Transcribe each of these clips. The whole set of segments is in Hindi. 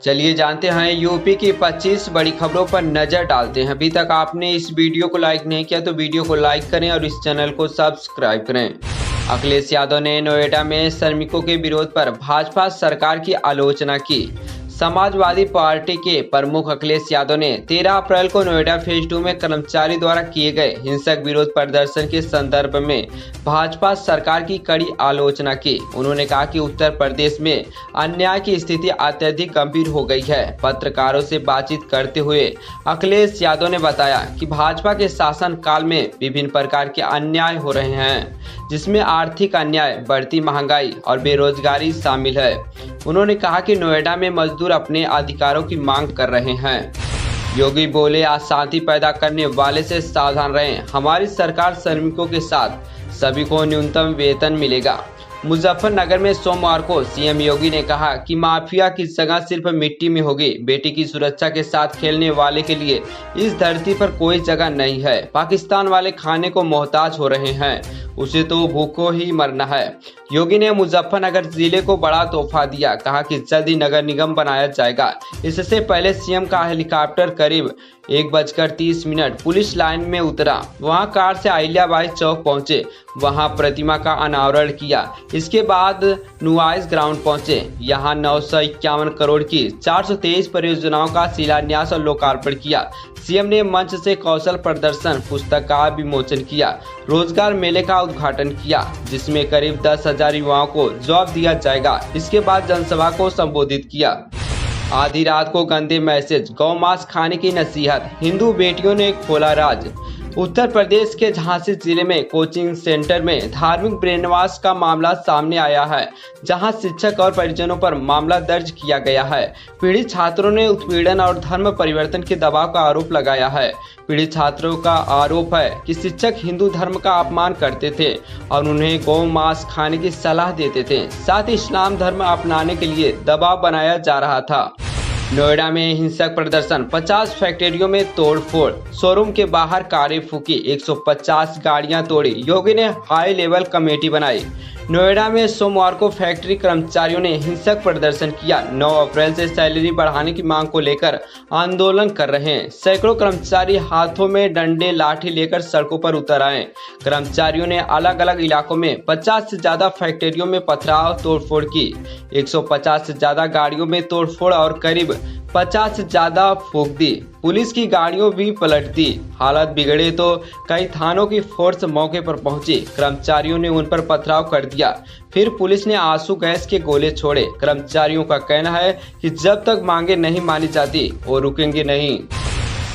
चलिए जानते हैं यूपी की 25 बड़ी खबरों पर नजर डालते हैं। अभी तक आपने इस वीडियो को लाइक नहीं किया तो वीडियो को लाइक करें और इस चैनल को सब्सक्राइब करें। अखिलेश यादव ने नोएडा में श्रमिकों के विरोध पर भाजपा सरकार की आलोचना की। समाजवादी पार्टी के प्रमुख अखिलेश यादव ने 13 अप्रैल को नोएडा फेज 2 में कर्मचारी द्वारा किए गए हिंसक विरोध प्रदर्शन के संदर्भ में भाजपा सरकार की कड़ी आलोचना की। उन्होंने कहा कि उत्तर प्रदेश में अन्याय की स्थिति अत्यधिक गंभीर हो गई है। पत्रकारों से बातचीत करते हुए अखिलेश यादव ने बताया कि भाजपा के शासन काल में विभिन्न प्रकार के अन्याय हो रहे हैं, जिसमें आर्थिक अन्याय, बढ़ती महंगाई और बेरोजगारी शामिल है। उन्होंने कहा कि नोएडा में मजदूर अपने अधिकारों की मांग कर रहे हैं। योगी बोले, अशांति पैदा करने वाले से सावधान रहें। हमारी सरकार श्रमिकों के साथ, सभी को न्यूनतम वेतन मिलेगा। मुजफ्फरनगर में सोमवार को सीएम योगी ने कहा कि माफिया की जगह सिर्फ मिट्टी में होगी। बेटी की सुरक्षा के साथ खेलने वाले के लिए इस धरती पर कोई जगह नहीं है। पाकिस्तान वाले खाने को मोहताज हो रहे हैं, उसे तो भूखों ही मरना है। योगी ने मुजफ्फरनगर जिले को बड़ा तोहफा दिया। कहा कि जल्द ही नगर निगम बनाया जाएगा। इससे पहले सीएम का हेलीकॉप्टर करीब 1:30 पुलिस लाइन में उतरा। वहां कार से अहिल्याबाई चौक पहुंचे, वहां प्रतिमा का अनावरण किया। इसके बाद नुआइस ग्राउंड पहुंचे। यहां 951 करोड़ की 423 परियोजनाओं का शिलान्यास और लोकार्पण किया। सीएम ने मंच से कौशल प्रदर्शन, पुस्तक का विमोचन किया। रोजगार मेले का उद्घाटन किया, जिसमें करीब 10,000 युवाओं को जॉब दिया जाएगा। इसके बाद जनसभा को संबोधित किया। आधी रात को गंदे मैसेज, गौ मांस खाने की नसीहत, हिंदू बेटियों ने खोला राज। उत्तर प्रदेश के झांसी जिले में कोचिंग सेंटर में धार्मिक ब्रेनवाश का मामला सामने आया है, जहां शिक्षक और परिजनों पर मामला दर्ज किया गया है। पीड़ित छात्रों ने उत्पीड़न और धर्म परिवर्तन के दबाव का आरोप लगाया है। पीड़ित छात्रों का आरोप है कि शिक्षक हिंदू धर्म का अपमान करते थे और उन्हें गौ मांस खाने की सलाह देते थे। साथ ही इस्लाम धर्म अपनाने के लिए दबाव बनाया जा रहा था। नोएडा में हिंसक प्रदर्शन, 50 फैक्ट्रियों में तोड़फोड़, शोरूम के बाहर कारें फूकी, 150 गाड़ियां तोड़ी। योगी ने हाई लेवल कमेटी बनाई। नोएडा में सोमवार को फैक्ट्री कर्मचारियों ने हिंसक प्रदर्शन किया। 9 अप्रैल से सैलरी बढ़ाने की मांग को लेकर आंदोलन कर रहे हैं। सैकड़ों कर्मचारी हाथों में डंडे, लाठी लेकर सड़कों पर उतर आए। कर्मचारियों ने अलग अलग इलाकों में 50 से ज्यादा फैक्ट्रियों में पथराव तोड़फोड़ की। 150 से ज्यादा गाड़ियों में तोड़फोड़ और करीब 50 से ज्यादा फूंक दी। पुलिस की गाड़ियों भी पलट दी। हालत बिगड़े तो कई थानों की फोर्स मौके पर पहुंची। कर्मचारियों ने उन पर पथराव कर दिया। फिर पुलिस ने आंसू गैस के गोले छोड़े। कर्मचारियों का कहना है कि जब तक मांगे नहीं मानी जाती वो रुकेंगे नहीं।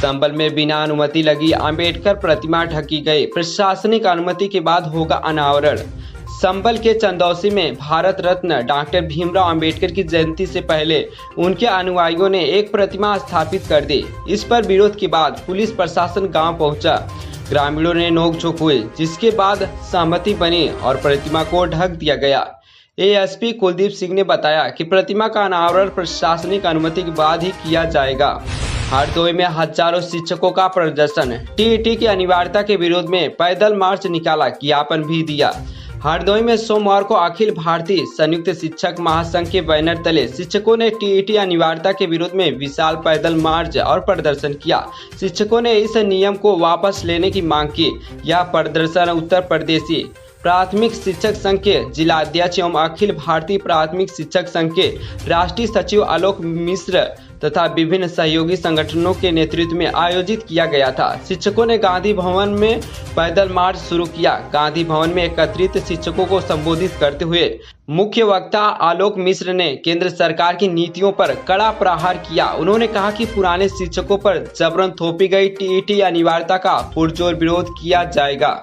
संभल में बिना अनुमति लगी अंबेडकर प्रतिमा ढकी गई। प्रशासनिक अनुमति के बाद होगा अनावरण। संभल के चंदौसी में भारत रत्न डॉक्टर भीमराव अंबेडकर की जयंती से पहले उनके अनुयायियों ने एक प्रतिमा स्थापित कर दी। इस पर विरोध के बाद पुलिस प्रशासन गांव पहुंचा। ग्रामीणों ने नोकझोंक हुई, जिसके बाद सहमति बनी और प्रतिमा को ढक दिया गया। एएसपी कुलदीप सिंह ने बताया कि प्रतिमा का अनावरण प्रशासनिक अनुमति के बाद ही किया जाएगा। हरदोई में हजारों शिक्षकों का प्रदर्शन, टीईटी की अनिवार्यता के विरोध में पैदल मार्च निकाला, ज्ञापन भी दिया। हरदोई में सोमवार को अखिल भारतीय संयुक्त शिक्षक महासंघ के बैनर तले शिक्षकों ने टीईटी अनिवार्यता के विरोध में विशाल पैदल मार्च और प्रदर्शन किया। शिक्षकों ने इस नियम को वापस लेने की मांग की। यह प्रदर्शन उत्तर प्रदेशी प्राथमिक शिक्षक संघ के जिलाध्यक्ष एवं अखिल भारतीय प्राथमिक शिक्षक संघ के राष्ट्रीय सचिव आलोक मिश्र तथा विभिन्न सहयोगी संगठनों के नेतृत्व में आयोजित किया गया था। शिक्षकों ने गांधी भवन में पैदल मार्च शुरू किया। गांधी भवन में एकत्रित शिक्षकों को संबोधित करते हुए मुख्य वक्ता आलोक मिश्र ने केंद्र सरकार की नीतियों पर कड़ा प्रहार किया। उन्होंने कहा कि पुराने शिक्षकों पर जबरन थोपी गई टीईटी अनिवार्यता का पुरजोर विरोध किया जाएगा।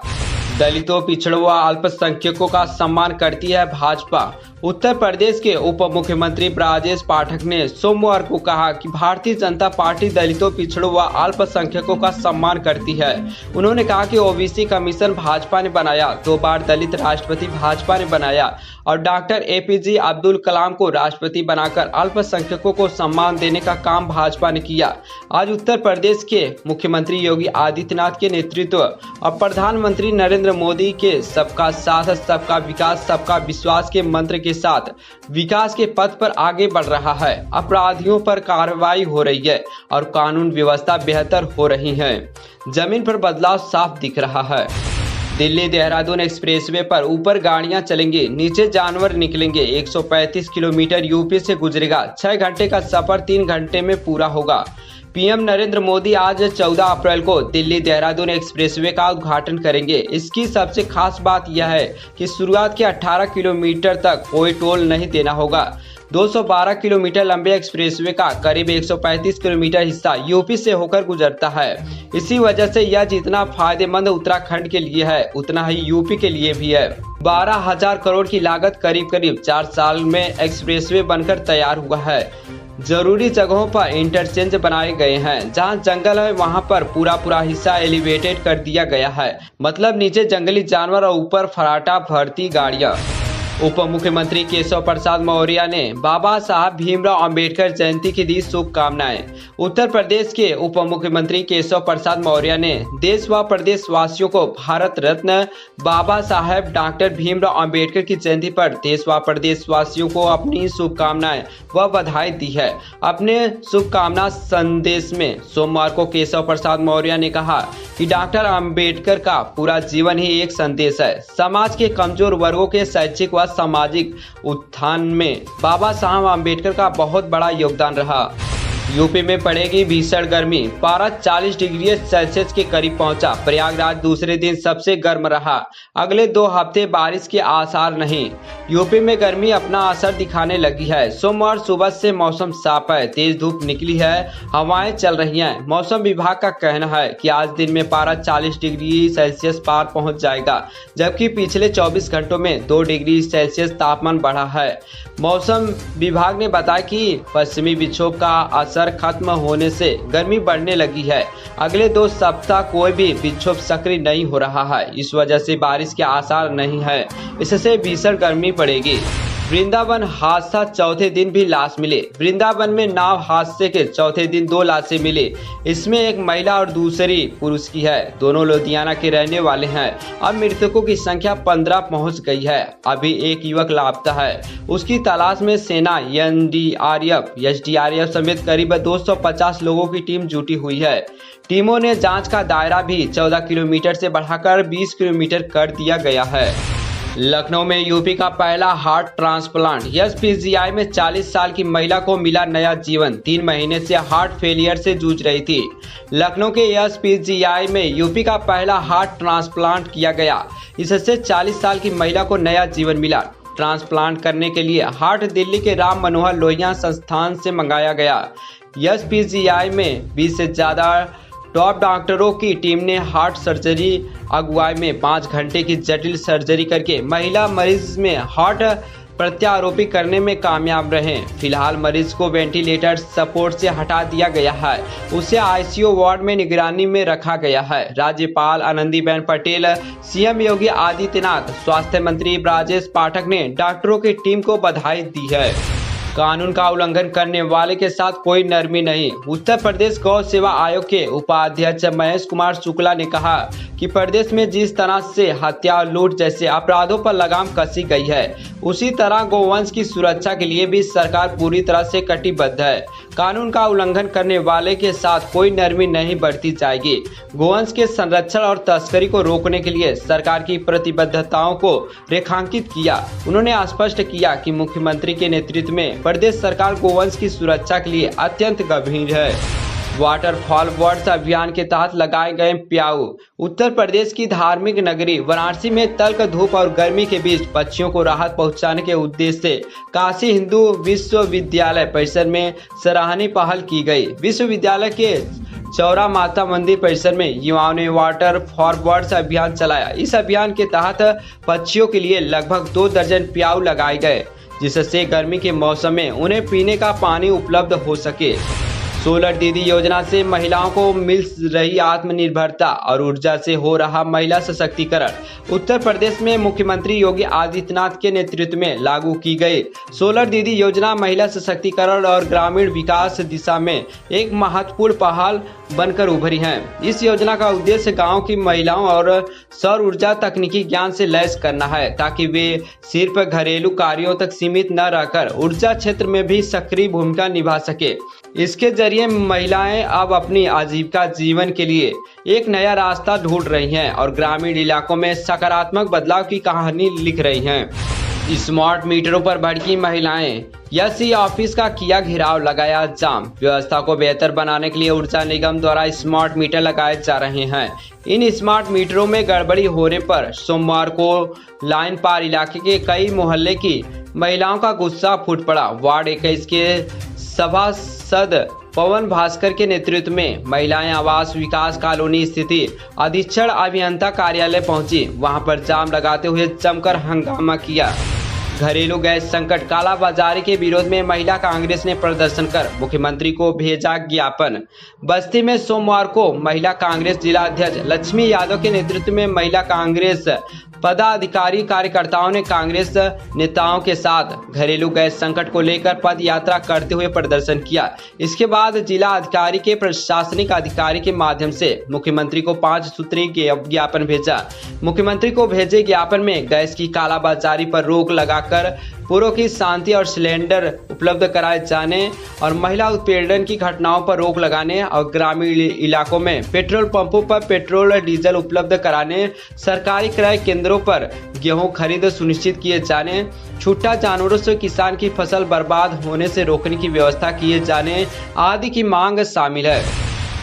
दलितों, पिछड़ों व अल्पसंख्यकों का सम्मान करती है भाजपा। उत्तर प्रदेश के उप मुख्यमंत्री ब्रजेश पाठक ने सोमवार को कहा कि भारतीय जनता पार्टी दलितों, पिछड़ों व अल्पसंख्यकों का सम्मान करती है। उन्होंने कहा कि ओबीसी कमीशन भाजपा ने बनाया, 2 बार दलित राष्ट्रपति भाजपा ने बनाया और डॉक्टर एपीजे अब्दुल कलाम को राष्ट्रपति बनाकर अल्पसंख्यकों को सम्मान देने का काम भाजपा ने किया। आज उत्तर प्रदेश के मुख्यमंत्री योगी आदित्यनाथ के नेतृत्व और प्रधानमंत्री नरेंद्र मोदी के सबका साथ, सबका विकास, सबका विश्वास के मंत्र के के साथ विकास के पथ पर आगे बढ़ रहा है। अपराधियों पर कार्रवाई हो रही है और कानून व्यवस्था बेहतर हो रही है। जमीन पर बदलाव साफ दिख रहा है। दिल्ली देहरादून एक्सप्रेसवे पर ऊपर गाड़ियां चलेंगी, नीचे जानवर निकलेंगे। 135 किलोमीटर यूपी से गुजरेगा। 6 घंटे का सफर 3 घंटे में पूरा होगा। पीएम नरेंद्र मोदी आज 14 अप्रैल को दिल्ली देहरादून एक्सप्रेसवे का उद्घाटन करेंगे। इसकी सबसे खास बात यह है कि शुरुआत के 18 किलोमीटर तक कोई टोल नहीं देना होगा। 212 किलोमीटर लंबे एक्सप्रेसवे का करीब 135 किलोमीटर हिस्सा यूपी से होकर गुजरता है। इसी वजह से यह जितना फायदेमंद उत्तराखंड के लिए है, उतना ही यूपी के लिए भी है। 12,000 करोड़ की लागत करीब 4 साल में एक्सप्रेसवे बनकर तैयार हुआ है। जरूरी जगहों पर इंटरचेंज बनाए गए हैं। जहां जंगल है वहां पर पूरा हिस्सा एलिवेटेड कर दिया गया है, मतलब नीचे जंगली जानवर और ऊपर फराटा भरती गाड़ियां। उप मुख्यमंत्री केशव प्रसाद मौर्य ने बाबा साहब भीमराव अंबेडकर जयंती की दी शुभकामनाएं। उत्तर प्रदेश के उप मुख्यमंत्री केशव प्रसाद मौर्य ने देश व प्रदेशवासियों को भारत रत्न बाबा साहब डॉक्टर भीमराव अंबेडकर की जयंती पर देश व प्रदेशवासियों को अपनी शुभकामनाएं व बधाई दी है। अपने शुभकामना संदेश में सोमवार को केशव प्रसाद मौर्य ने कहा कि डॉक्टर अंबेडकर का पूरा जीवन ही एक संदेश है। समाज के कमजोर वर्गों के शैक्षिक व सामाजिक उत्थान में बाबा साहब अंबेडकर का बहुत बड़ा योगदान रहा। यूपी में पड़ेगी भीषण गर्मी, पारा 40 डिग्री सेल्सियस के करीब पहुंचा। प्रयागराज दूसरे दिन सबसे गर्म रहा। अगले 2 हफ्ते बारिश के आसार नहीं। यूपी में गर्मी अपना असर दिखाने लगी है। सोमवार सुबह से मौसम साफ है, तेज धूप निकली है, हवाएं चल रही हैं। मौसम विभाग का कहना है कि आज दिन में पारा 40 डिग्री सेल्सियस पार पहुंच जाएगा, जबकि पिछले 24 घंटों में 2 डिग्री सेल्सियस तापमान बढ़ा है। मौसम विभाग ने बताया कि पश्चिमी विक्षोभ का असर खत्म होने से गर्मी बढ़ने लगी है। अगले 2 सप्ताह कोई भी विक्षोभ सक्रिय नहीं हो रहा है। इस वजह से बारिश के आसार नहीं है। इससे भीषण गर्मी पड़ेगी। वृंदावन हादसा, चौथे दिन भी लाश मिले। वृंदावन में नाव हादसे के चौथे दिन 2 लाशें मिली। इसमें एक महिला और दूसरी पुरुष की है। दोनों लुधियाना के रहने वाले हैं। अब मृतकों की संख्या 15 पहुंच गई है। अभी एक युवक लापता है। उसकी तलाश में सेना, एनडीआरएफ, एसडीआरएफ समेत करीब 250 लोगों की टीम जुटी हुई है। टीमों ने जांच का दायरा भी 14 किलोमीटर से बढ़ाकर 20 किलोमीटर कर दिया गया है। लखनऊ में यूपी का पहला हार्ट ट्रांसप्लांट। एसपीजीआई में 40 साल की महिला को मिला नया जीवन। 3 महीने से हार्ट फेलियर से जूझ रही थी। लखनऊ के एसपीजीआई में यूपी का पहला हार्ट ट्रांसप्लांट किया गया। इससे 40 साल की महिला को नया जीवन मिला। ट्रांसप्लांट करने के लिए हार्ट दिल्ली के राम मनोहर लोहिया संस्थान से मंगाया गया। एसपीजीआई में 20 से ज्यादा टॉप डॉक्टरों की टीम ने हार्ट सर्जरी अगुवाई में 5 घंटे की जटिल सर्जरी करके महिला मरीज में हार्ट प्रत्यारोपी करने में कामयाब रहे। फिलहाल मरीज को वेंटिलेटर सपोर्ट से हटा दिया गया है। उसे आईसीयू वार्ड में निगरानी में रखा गया है। राज्यपाल आनंदीबेन पटेल, सीएम योगी आदित्यनाथ, स्वास्थ्य मंत्री ब्रजेश पाठक ने डॉक्टरों की टीम को बधाई दी है। कानून का उल्लंघन करने वाले के साथ कोई नरमी नहीं। उत्तर प्रदेश गौ सेवा आयोग के उपाध्यक्ष महेश कुमार शुक्ला ने कहा कि प्रदेश में जिस तरह से हत्या, लूट जैसे अपराधों पर लगाम कसी गई है, उसी तरह गौवंश की सुरक्षा के लिए भी सरकार पूरी तरह से कटिबद्ध है। कानून का उल्लंघन करने वाले के साथ कोई नरमी नहीं बरती जाएगी। गौवंश के संरक्षण और तस्करी को रोकने के लिए सरकार की प्रतिबद्धताओं को रेखांकित किया। उन्होंने स्पष्ट किया कि मुख्यमंत्री के नेतृत्व में प्रदेश सरकार गौवंश की सुरक्षा के लिए अत्यंत गंभीर है। वाटरफॉल वर्ड्स अभियान के तहत लगाए गए प्याऊ। उत्तर प्रदेश की धार्मिक नगरी वाराणसी में तल्ख धूप और गर्मी के बीच पक्षियों को राहत पहुंचाने के उद्देश्य से काशी हिंदू विश्वविद्यालय परिसर में सराहनीय पहल की गई। विश्वविद्यालय के चौरा माता मंदिर परिसर में युवाओं ने वाटर फॉर बर्ड्स अभियान चलाया। इस अभियान के तहत पक्षियों के लिए लगभग 2 दर्जन प्याऊ लगाए गए, जिससे गर्मी के मौसम में उन्हें पीने का पानी उपलब्ध हो सके। सोलर दीदी योजना से महिलाओं को मिल रही आत्मनिर्भरता और ऊर्जा से हो रहा महिला सशक्तिकरण। उत्तर प्रदेश में मुख्यमंत्री योगी आदित्यनाथ के नेतृत्व में लागू की गई सोलर दीदी योजना महिला सशक्तिकरण और ग्रामीण विकास दिशा में एक महत्वपूर्ण पहल बनकर उभरी है। इस योजना का उद्देश्य गांव की महिलाओं और सौर ऊर्जा तकनीकी ज्ञान से लैस करना है, ताकि वे सिर्फ घरेलू कार्यों तक सीमित न रहकर ऊर्जा क्षेत्र में भी सक्रिय भूमिका निभा सके। इसके जरिए महिलाएं अब अपनी आजीविका जीवन के लिए एक नया रास्ता ढूंढ रही हैं और ग्रामीण इलाकों में सकारात्मक बदलाव की कहानी लिख रही हैं। स्मार्ट मीटरों पर भड़की महिलाएं, एसई ऑफिस का किया घेराव, लगाया जाम। व्यवस्था को बेहतर बनाने के लिए ऊर्जा निगम द्वारा स्मार्ट मीटर लगाए जा रहे हैं। इन स्मार्ट मीटरों में गड़बड़ी होने पर सोमवार को लाइन पार इलाके के कई मोहल्ले की महिलाओं का गुस्सा फूट पड़ा। वार्ड 21 के सभासद पवन भास्कर के नेतृत्व में महिलाएं आवास विकास कॉलोनी स्थिति अधीक्षण अभियंता कार्यालय पहुंची। वहां पर जाम लगाते हुए जमकर हंगामा किया। घरेलू गैस संकट, कालाबाजारी के विरोध में महिला कांग्रेस ने प्रदर्शन कर मुख्यमंत्री को भेजा ज्ञापन। बस्ती में सोमवार को महिला कांग्रेस जिला अध्यक्ष लक्ष्मी यादव के नेतृत्व में महिला कांग्रेस पदाधिकारी कार्यकर्ताओं ने कांग्रेस नेताओं के साथ घरेलू गैस संकट को लेकर पद यात्रा करते हुए प्रदर्शन किया। इसके बाद जिला अधिकारी के प्रशासनिक अधिकारी के माध्यम से मुख्यमंत्री को 5 सूत्रीय ज्ञापन भेजा। मुख्यमंत्री को भेजे ज्ञापन में गैस की कालाबाजारी पर रोक लगाकर पूर्व की शांति और सिलेंडर उपलब्ध कराए जाने और महिला उत्पीड़न की घटनाओं पर रोक लगाने और ग्रामीण इलाकों में पेट्रोल पंपों पर पेट्रोल और डीजल उपलब्ध कराने, सरकारी क्रय केंद्रों पर गेहूं खरीद सुनिश्चित किए जाने, छूटा जानवरों से किसान की फसल बर्बाद होने से रोकने की व्यवस्था किए जाने आदि की मांग शामिल है।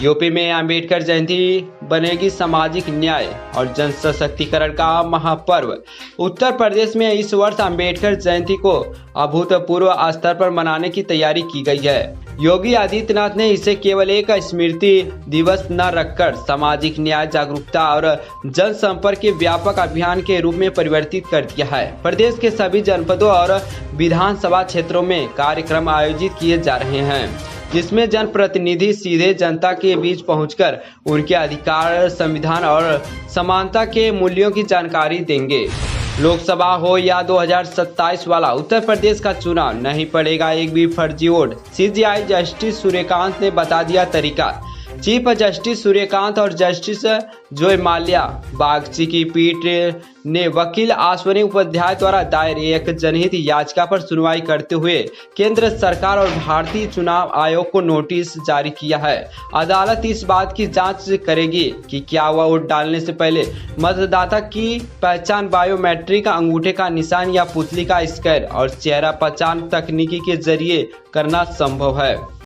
यूपी में अंबेडकर जयंती बनेगी सामाजिक न्याय और जन सशक्तिकरण का महापर्व। उत्तर प्रदेश में इस वर्ष अंबेडकर जयंती को अभूतपूर्व स्तर पर मनाने की तैयारी की गई है। योगी आदित्यनाथ ने इसे केवल एक स्मृति दिवस न रखकर सामाजिक न्याय, जागरूकता और जनसंपर्क के व्यापक अभियान के रूप में परिवर्तित कर दिया है। प्रदेश के सभी जनपदों और विधानसभा क्षेत्रों में कार्यक्रम आयोजित किए जा रहे हैं, जिसमें जनप्रतिनिधि सीधे जनता के बीच पहुंचकर उनके अधिकार, संविधान और समानता के मूल्यों की जानकारी देंगे। लोकसभा हो या 2027 वाला उत्तर प्रदेश का चुनाव, नहीं पड़ेगा एक भी फर्जी वोट। सीजेआई जस्टिस सूर्यकांत ने बता दिया तरीका। चीफ जस्टिस सूर्यकांत और जस्टिस जोय माल्या बागची की पीठ ने वकील अश्विनी उपाध्याय द्वारा दायर एक जनहित याचिका पर सुनवाई करते हुए केंद्र सरकार और भारतीय चुनाव आयोग को नोटिस जारी किया है। अदालत इस बात की जांच करेगी कि क्या वह वोट डालने से पहले मतदाता की पहचान बायोमेट्रिक, अंगूठे का निशान या पुतली का स्कैन और चेहरा पहचान तकनीकी के जरिए करना संभव है।